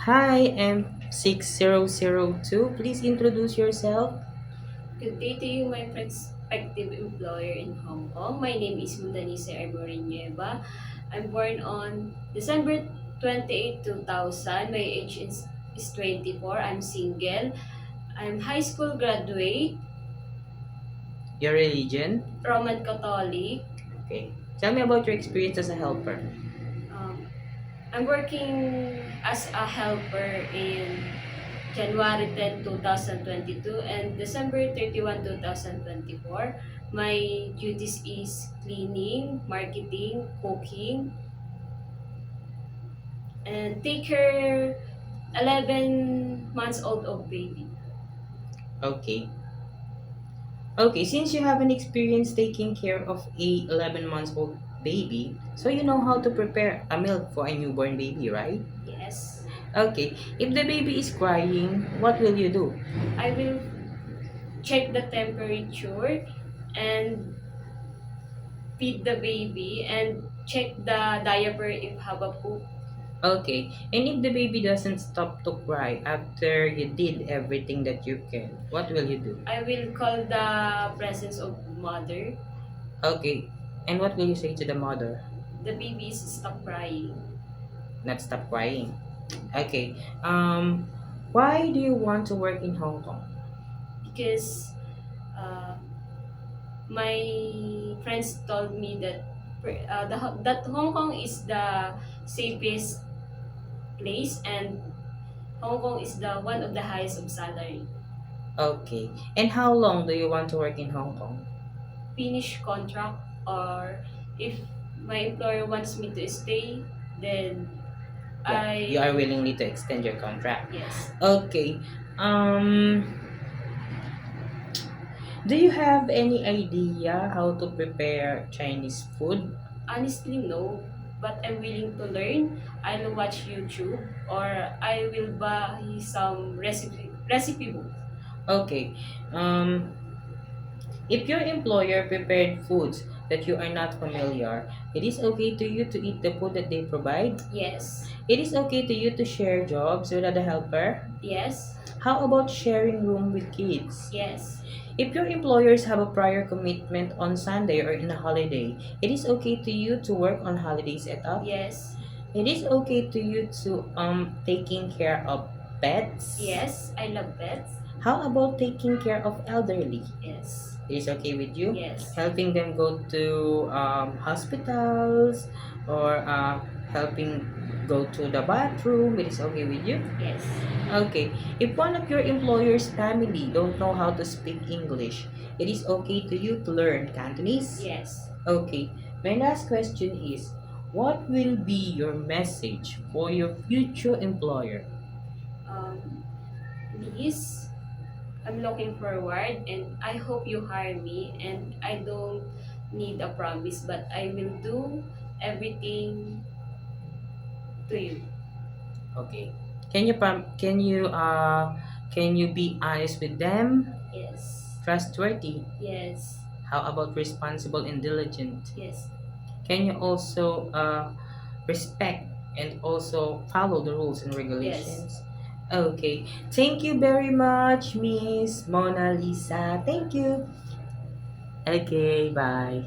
Hi, M6002. Please introduce yourself. Good day to you, my prospective employer in Hong Kong. My name is Mundanise Arborinueva. I'm born on December 28, 2000. My age is 24. I'm single. I'm high school graduate, Your religion. Roman Catholic. Okay. Tell me about your experience as a helper. Um, I'm working as a helper in January 10, 2022 and December 31, 2024. My duties is cleaning, marketing, cooking, and take care 11 months old of baby. Okay. Okay, since you have an experience taking care of a 11 months old baby, so you know how to prepare a milk for a newborn baby, right? Yes. Okay. If the baby is crying, what will you do? I will check the temperature and feed the baby and check the diaper if have a poop. Okay. And if the baby doesn't stop to cry after you did everything that you can, what will you do? I will call the presence of mother. Okay. And what will you say to the mother? The baby is stop crying. Not stop crying. Okay. Why do you want to work in Hong Kong? Because uh, my friends told me that that Hong Kong is the safest place and Hong Kong is the one of the highest of salary. Okay. And how long do you want to work in Hong Kong? Finish contract or if my employer wants me to stay, then Yeah, you are I willingly to extend your contract. yes. Okay. Um, do you have any idea how to prepare Chinese food? Honestly, no. But I'm willing to learn. I'll watch YouTube or I will buy some recipe book. Okay. Um, if your employer prepared foods that you are not familiar, it is okay to you to eat the food that they provide. Yes. It is okay to you to share jobs with other helper. Yes. How about sharing room with kids? Yes. If your employers have a prior commitment on Sunday or in a holiday, it is okay to you to work on holiday setup. Yes. It is okay to you to taking care of pets. Yes. I love pets. How about taking care of elderly? Yes. It is okay with you? Yes. Helping them go to hospitals or helping go to the bathroom. It is okay with you? Yes. Okay. If one of your employer's family don't know how to speak English, it is okay to you to learn Cantonese? Yes. Okay. My last question is, what will be your message for your future employer? Um, Please, I'm looking forward and I hope you hire me and I don't need a promise but I will do everything to you. Okay. Can you be honest with them? Yes. Trustworthy. Yes. How about responsible and diligent? Yes. Can you also respect and also follow the rules and Yes. regulations? Okay. Thank you very much, Miss Mona Lisa. Thank you. Okay, bye.